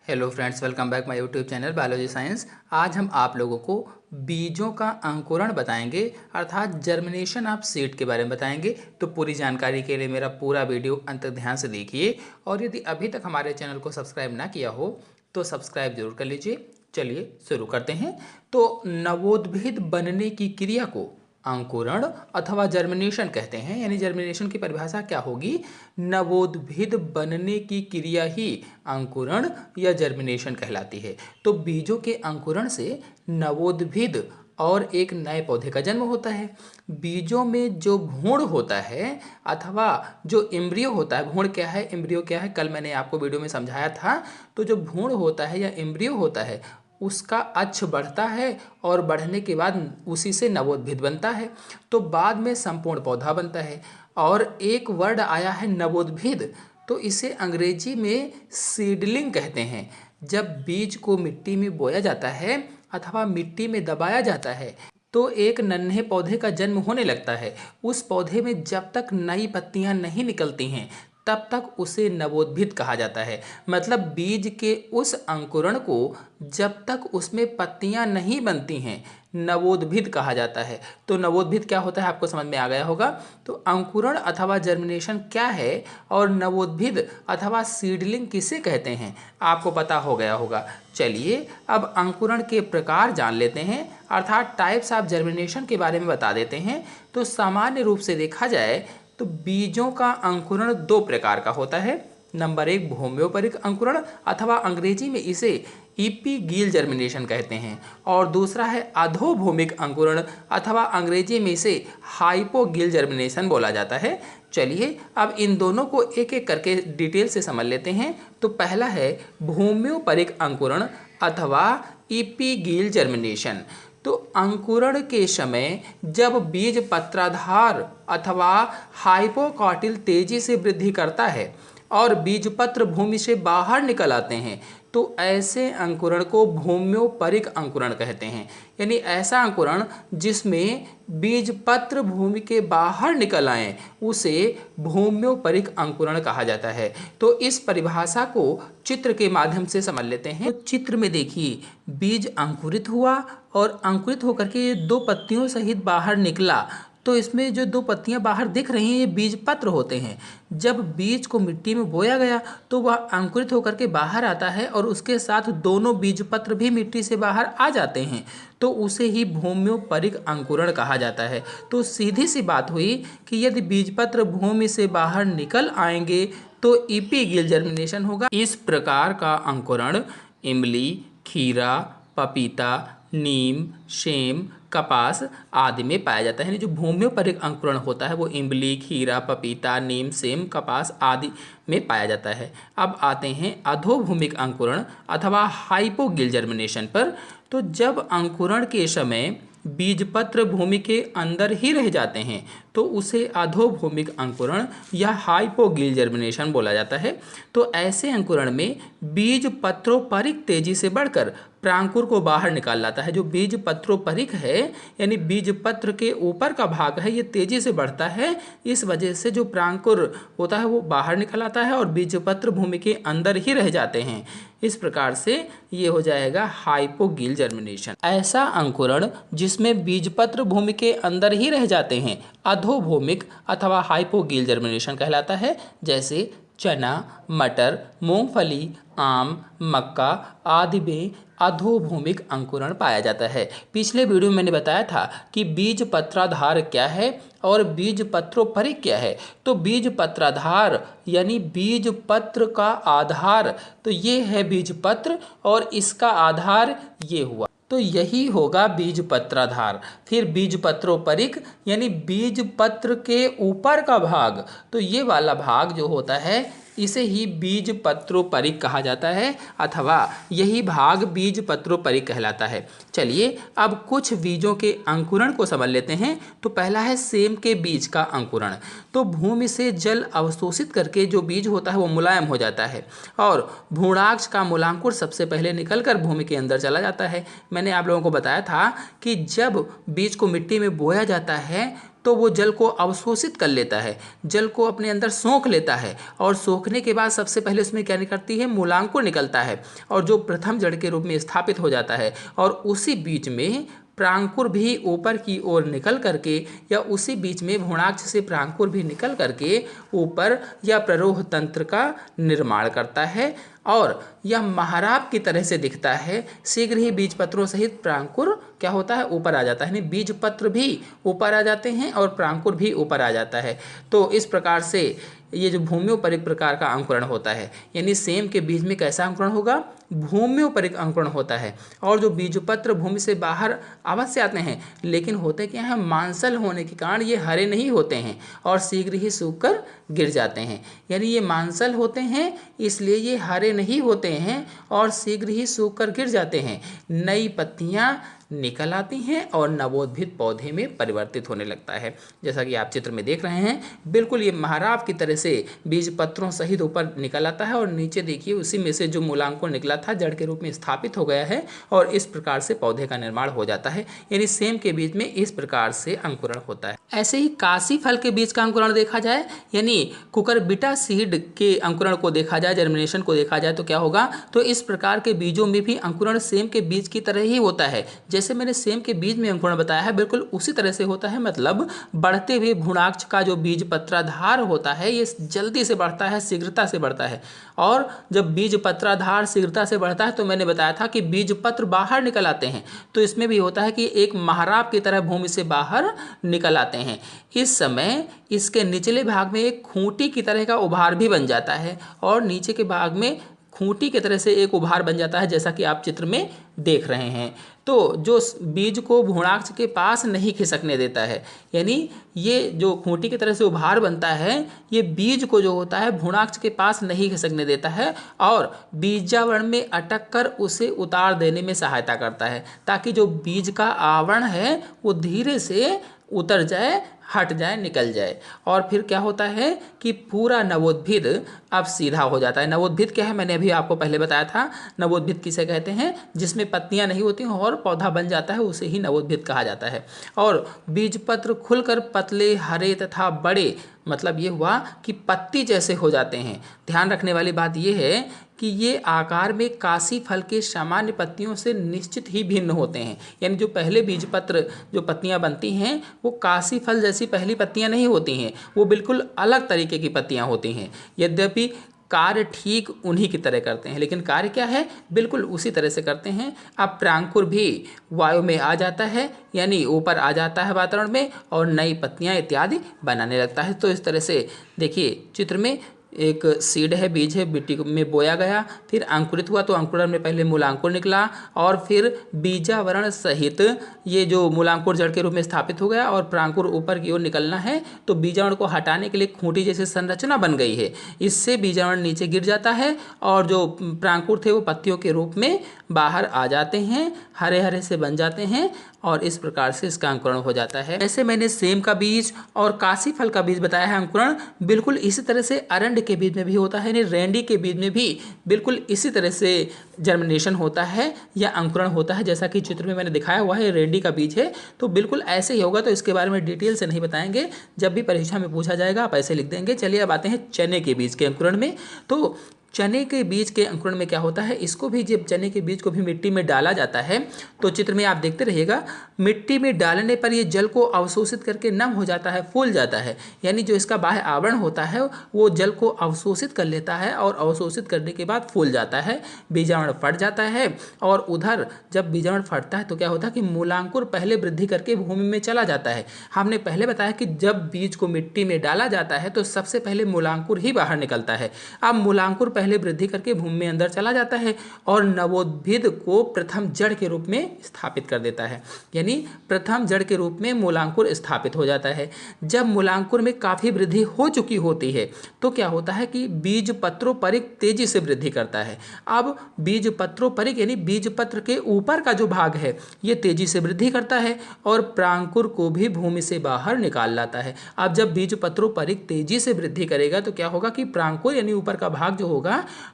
Hello friends, welcome back my YouTube channel biology science. आज हम आप लोगों को बीजों का अंकुरण बताएंगे, अर्थात जर्मिनेशन ऑफ सीड के बारे में बताएंगे। तो पूरी जानकारी के लिए मेरा पूरा वीडियो अंत तक ध्यान से देखिए, और यदि अभी तक हमारे चैनल को सब्सक्राइब ना किया हो तो सब्सक्राइब जरूर कर लीजिए। चलिए शुरू करते हैं। तो नवोद्भिद बनने की क्रिया को अंकुरण अथवा जर्मिनेशन कहते हैं। यानी जर्मिनेशन की परिभाषा क्या होगी? नवोद्भिद बनने की क्रिया ही अंकुरण या जर्मिनेशन कहलाती है। तो बीजों के अंकुरण से नवोद्भिद और एक नए पौधे का जन्म होता है। बीजों में जो भ्रूण होता है अथवा जो एम्ब्रियो होता है, भ्रूण क्या है, एम्ब्रियो क्या है, कल मैंने आपको वीडियो में समझाया था। तो जो भ्रूण होता है या एम्ब्रियो होता है उसका अक्ष बढ़ता है और बढ़ने के बाद उसी से नवोद्भिद बनता है। तो बाद में संपूर्ण पौधा बनता है। और एक वर्ड आया है नवोद्भिद, तो इसे अंग्रेजी में सीडलिंग कहते हैं। जब बीज को मिट्टी में बोया जाता है अथवा मिट्टी में दबाया जाता है तो एक नन्हे पौधे का जन्म होने लगता है। उस पौधे में जब तक नई पत्तियां नहीं निकलती हैं तब तक उसे नवोद्भिद कहा जाता है। मतलब बीज के उस अंकुरण को जब तक उसमें पत्तियां नहीं बनती हैं नवोद्भिद कहा जाता है। तो नवोद्भिद क्या होता है आपको समझ में आ गया होगा। तो अंकुरण अथवा जर्मिनेशन क्या है और नवोद्भिद अथवा सीडलिंग किसे कहते हैं आपको पता हो गया होगा। चलिए अब अंकुरण के प्रकार जान लेते हैं, अर्थात टाइप्स ऑफ जर्मिनेशन के बारे में बता देते हैं। तो सामान्य रूप से देखा जाए तो बीजों का अंकुरण दो प्रकार का होता है। नंबर एक भूम्योपरिक अंकुरण अथवा अंग्रेजी में इसे ईपीगील जर्मिनेशन कहते हैं, और दूसरा है अधोभूमिक अंकुरण अथवा अंग्रेजी में इसे हाइपोगील जर्मिनेशन बोला जाता है। चलिए अब इन दोनों को एक एक करके डिटेल से समझ लेते हैं। तो पहला है भूम्योपरिक अंकुरण अथवा ईपीगील जर्मिनेशन। तो अंकुरण के समय जब बीज पत्राधार अथवा हाइपोकॉटिल तेजी से वृद्धि करता है और बीजपत्र भूमि से बाहर निकल आते हैं तो ऐसे अंकुरण को भूम्योपरिक अंकुरण कहते हैं। यानी ऐसा अंकुरण जिसमें बीजपत्र भूमि के बाहर निकल आए उसे भूम्योपरिक अंकुरण कहा जाता है। तो इस परिभाषा को चित्र के माध्यम से समझ लेते हैं। तो चित्र में देखिए, बीज अंकुरित हुआ और अंकुरित होकर के ये दो पत्तियों सहित बाहर निकला। तो इसमें जो दो पत्तियां बाहर दिख रही हैं ये बीज पत्र होते हैं। जब बीज को मिट्टी में बोया गया तो वह अंकुरित होकर के बाहर आता है और उसके साथ दोनों बीज पत्र भी मिट्टी से बाहर आ जाते हैं, तो उसे ही भूम्योपरिक अंकुरण कहा जाता है। तो सीधी सी बात हुई कि यदि बीजपत्र भूमि से बाहर निकल आएंगे तो ईपीगील जर्मिनेशन होगा। इस प्रकार का अंकुरण इमली, खीरा, पपीता, नीम, सेम, कपास आदि में पाया जाता है। यानी जो भूम्योपरिक अंकुरण होता है वो इमली, खीरा, पपीता, नीम, सेम, कपास आदि में पाया जाता है। अब आते हैं अधोभूमिक अंकुरण अथवा हाइपोगील जर्मिनेशन पर। तो जब अंकुरण के समय बीजपत्र भूमि के अंदर ही रह जाते हैं तो उसे अधोभूमिक अंकुरण या हाइपोगील जर्मिनेशन बोला जाता है। तो ऐसे अंकुरण में बीज पत्रोपरिक तेजी से बढ़कर प्रांकुर को बाहर निकाल लाता है। जो बीज पत्रोपरिक है यानी बीज पत्र के ऊपर का भाग है ये तेजी से बढ़ता है, इस वजह से जो प्रांकुर होता है वो बाहर निकल आता है और बीज पत्र भूमि के अंदर ही रह जाते हैं। इस प्रकार से ये हो जाएगा हाइपोगील जर्मिनेशन। ऐसा अंकुरण जिसमें बीजपत्र भूमि के अंदर ही रह जाते हैं अधोभूमिक अथवा हाइपोगील जर्मिनेशन कहलाता है। जैसे चना, मटर, मूंगफली, आम, मक्का आदि में अधोभूमिक अंकुरण पाया जाता है। पिछले वीडियो में मैंने बताया था कि बीज पत्राधार क्या है और बीज पत्रोपरिक क्या है। तो बीज पत्राधार यानी बीज पत्र का आधार, तो ये है बीज पत्र और इसका आधार ये हुआ, तो यही होगा बीज पत्राधार। फिर बीज पत्रोपरिक यानी बीज पत्र के ऊपर का भाग, तो ये वाला भाग जो होता है इसे ही बीज पत्रोपरिक कहा जाता है अथवा यही भाग बीज पत्रोपरिक कहलाता है। चलिए अब कुछ बीजों के अंकुरण को समझ लेते हैं। तो पहला है सेम के बीज का अंकुरण। तो भूमि से जल अवशोषित करके जो बीज होता है वो मुलायम हो जाता है और भ्रूणाक्ष का मूलांकुर सबसे पहले निकलकर भूमि के अंदर चला जाता है। मैंने आप लोगों को बताया था कि जब बीज को मिट्टी में बोया जाता है तो वो जल को अवशोषित कर लेता है, जल को अपने अंदर सोख लेता है और सोखने के बाद सबसे पहले उसमें क्या निकलती है, मूलांकुर निकलता है और जो प्रथम जड़ के रूप में स्थापित हो जाता है। और उसी बीच में प्रांकुर भी ऊपर की ओर निकल करके या उसी बीच में भ्रूणाक्ष से प्रांकुर भी निकल करके ऊपर या प्ररोह तंत्र का निर्माण करता है और यह महाराप की तरह से दिखता है। शीघ्र ही बीज पत्रों सहित प्रांकुर क्या होता है, ऊपर आ जाता है, यानी बीज पत्र भी ऊपर आ जाते हैं और प्रांकुर भी ऊपर आ जाता है। तो इस प्रकार से ये जो भूम्योपरिक प्रकार का अंकुरण होता है, यानी सेम के बीज में कैसा अंकुरण होगा, भूम्योपरिक अंकुरण होता है। और जो बीजपत्र भूमि से बाहर अवश्य आते हैं, लेकिन होते क्या है, मांसल होने के कारण ये हरे नहीं होते हैं और शीघ्र ही सूखकर गिर जाते हैं। यानी ये मांसल होते हैं इसलिए ये हरे नहीं होते हैं और शीघ्र ही सूखकर गिर जाते हैं। नई पत्तियां निकल आती हैं और नवोद्भिद पौधे में परिवर्तित होने लगता है। जैसा कि आप चित्र में देख रहे हैं, बिल्कुल ये महाराव की तरह से बीज पत्रों सहित ऊपर निकल आता है और नीचे देखिए उसी में से जो मूलांकुर निकला था जड़ के रूप में स्थापित हो गया है और इस प्रकार से पौधे का निर्माण हो जाता है। यानी सेम के बीज में इस प्रकार से अंकुरण होता है। ऐसे ही काशी फल के बीज का अंकुरण देखा जाए, यानी कुकुरबिटा सीड के अंकुरण को देखा जाए, जर्मिनेशन को देखा जाए तो क्या होगा, तो इस प्रकार के बीजों में भी अंकुरण सेम के बीज की तरह ही होता है। जैसे मैंने सेम के बीज में अंकुरण बताया है, बिल्कुल उसी तरह से होता है। मतलब बढ़ते हुए भ्रूणाक्ष का जो बीज पत्राधार होता है ये जल्दी से बढ़ता है, शीघ्रता से बढ़ता है। और जब बीज पत्राधार शीघ्रता से बढ़ता है तो मैंने बताया था कि बीज पत्र बाहर निकल आते हैं, तो इसमें भी होता है कि एक महाराप की तरह भूमि से बाहर निकल आते हैं। इस समय इसके निचले भाग में एक खूंटी की तरह का उभार भी बन जाता है और नीचे के भाग में खूंटी की तरह से एक उभार बन जाता है, जैसा कि आप चित्र में देख रहे हैं। तो जो बीज को भ्रूणाक्ष के पास नहीं खिसकने देता है, यानी ये जो खूंटी की तरह से उभार बनता है ये बीज को जो होता है भ्रूणाक्ष के पास नहीं खिसकने देता है और बीजावरण में अटक कर उसे उतार देने में सहायता करता है, ताकि जो बीज का आवरण है वो धीरे से उतर जाए, हट जाए, निकल जाए। और फिर क्या होता है कि पूरा नवोद्भिद अब सीधा हो जाता है। नवोद्भिद क्या है, मैंने अभी आपको पहले बताया था। नवोद्भिद किसे कहते हैं, जिसमें पत्तियां नहीं होती और पौधा बन जाता है, उसे ही नवोद्भिद कहा जाता है। और बीजपत्र खुलकर पतले, हरे तथा बड़े, मतलब ये हुआ कि पत्ती जैसे हो जाते हैं। ध्यान रखने वाली बात यह है कि ये आकार में काशी फल के सामान्य पत्तियों से निश्चित ही भिन्न होते हैं। यानी जो पहले बीजपत्र जो पत्तियां बनती हैं वो काशी फल जैसी पहली पत्तियां नहीं होती हैं, वो बिल्कुल अलग तरीके की पत्तियां होती हैं। यद्यपि कार्य ठीक उन्हीं की तरह करते हैं, लेकिन कार्य क्या है, बिल्कुल उसी तरह से करते हैं। अब प्रांकुर भी वायु में आ जाता है, यानी ऊपर आ जाता है वातावरण में और नई पत्तियां इत्यादि बनाने लगता है। तो इस तरह से देखिए चित्र में एक सीड है, बीज है, मिट्टी में बोया गया, फिर अंकुरित हुआ तो अंकुरण में पहले मूलांकुर निकला और फिर बीजावरण सहित ये जो मूलांकुर जड़ के रूप में स्थापित हो गया और प्रांकुर ऊपर की ओर निकलना है। तो बीजावरण को हटाने के लिए खूंटी जैसे संरचना बन गई है, इससे बीजावरण नीचे गिर जाता है और जो प्रांकुर थे वो पत्तियों के रूप में बाहर आ जाते हैं, हरे हरे से बन जाते हैं और इस प्रकार से इसका अंकुरण हो जाता है। ऐसे मैंने सेम का बीज और काशी फल का बीज बताया है अंकुरण, बिल्कुल इसी तरह से अरंड के बीज में भी होता है, यानी रेंडी के बीज में भी बिल्कुल इसी तरह से जर्मिनेशन होता है या अंकुरण होता है, जैसा कि चित्र में मैंने दिखाया हुआ है। रेंडी का बीज है तो बिल्कुल ऐसे ही होगा, तो इसके बारे में डिटेल से नहीं बताएंगे, जब भी परीक्षा में पूछा जाएगा आप ऐसे लिख देंगे। चलिए अब आते हैं चने के बीज के अंकुरण में। तो चने के बीज के अंकुरण में क्या होता है, इसको भी जब चने के बीज को भी मिट्टी में डाला जाता है तो चित्र में आप देखते रहिएगा, मिट्टी में डालने पर ये जल को अवशोषित करके नम हो जाता है, फूल जाता है। यानी जो इसका बाह्य आवरण होता है वो जल को अवशोषित कर लेता है और अवशोषित करने के बाद फूल जाता है, बीजाणु फट जाता है। और उधर जब बीजाणु फटता है तो क्या होता है कि मूलांकुर पहले वृद्धि करके भूमि में चला जाता है। हमने पहले बताया कि जब बीज को मिट्टी में डाला जाता है तो सबसे पहले मूलांकुर ही बाहर निकलता है। अब मूलांकुर पहले वृद्धि करके भूमि में अंदर चला जाता है और नवोद्भिद को प्रथम जड़ के रूप में स्थापित कर देता है, यानी प्रथम जड़ के रूप में मूलांकुर स्थापित हो जाता है। जब मूलांकुर में काफी वृद्धि हो चुकी होती है तो क्या होता है कि बीज पत्रोपरिक तेजी से वृद्धि करता है। अब बीज पत्रोपरिक यानी बीज पत्र के ऊपर का जो भाग है ये तेजी से वृद्धि करता है और प्रांकुर को भी भूमि से बाहर निकाल लाता है। अब जब बीज पत्रोपरिक तेजी से वृद्धि करेगा तो क्या होगा कि प्रांकुर यानी ऊपर का भाग जो होगा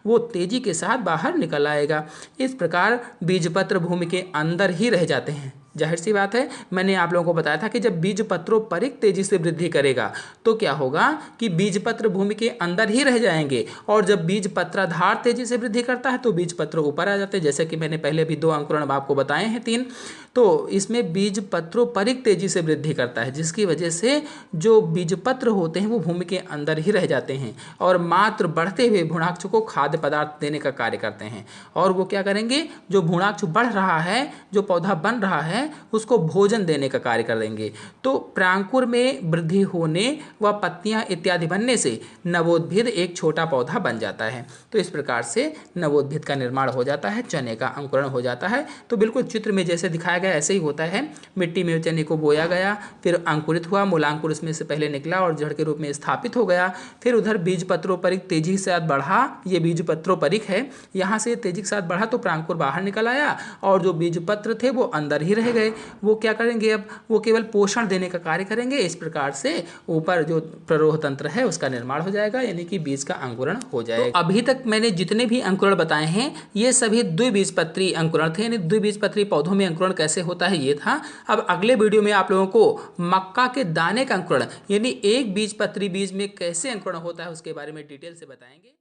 वो तेजी के साथ बाहर निकल आएगा। इस प्रकार बीजपत्र भूमि के अंदर ही रह जाते हैं, जाहिर सी बात है, मैंने आप लोगों को बताया था कि जब बीज पत्रोपरिक तेजी से वृद्धि करेगा तो क्या होगा कि बीज पत्र भूमि के अंदर ही रह जाएंगे, और जब बीज पत्राधार तेजी से वृद्धि करता है तो बीज पत्र ऊपर आ जाते हैं। जैसे कि मैंने पहले भी 2 अंकुरण आपको बताए हैं, 3। तो इसमें बीज पत्रोपरिक तेजी से वृद्धि करता है, जिसकी वजह से जो बीज पत्र होते हैं वो भूमि के अंदर ही रह जाते हैं और मात्र बढ़ते हुए भ्रूणाक्ष को खाद्य पदार्थ देने का कार्य करते हैं। और वो क्या करेंगे, जो भ्रूणाक्ष बढ़ रहा है, जो पौधा बन रहा है, उसको भोजन देने का कार्य कर देंगे। तो प्रांकुर में वृद्धि होने व पत्तियां इत्यादि बनने से नवोद्भिद एक छोटा पौधा बन जाता है। तो इस प्रकार से नवोद्भिद का निर्माण हो जाता है, चने का अंकुरण हो जाता है। तो बिल्कुल चित्र में जैसे दिखाया गया ऐसे ही होता है। मिट्टी में चने को बोया गया, फिर अंकुरित हुआ, मूलांकुर इसमें से पहले निकला और जड़ के रूप में स्थापित हो गया। फिर उधर बीज पत्रोपरिक तेजी के साथ बढ़ा, ये बीज पत्रोपरिक है, यहाँ से तेजी के साथ बढ़ा तो प्रांकुर बाहर निकल आया और जो बीज पत्र थे वो अंदर ही रह गए। वो क्या करेंगे, अब वो केवल पोषण देने का कार्य करेंगे। इस प्रकार से ऊपर जो प्ररोह तंत्र है उसका निर्माण हो जाएगा, यानी कि बीज का अंकुरण हो जाएगा। तो अभी तक मैंने जितने भी अंकुरण बताए हैं ये सभी द्विबीजपत्री अंकुरण थे, यानी द्विबीजपत्री पौधों में अंकुरण कैसे होता है ये था। अब अगले वीडियो में आप लोगों को मक्का के दाने का अंकुरण यानी एक बीजपत्री बीज में कैसे अंकुरण होता है उसके बारे में डिटेल से बताएंगे।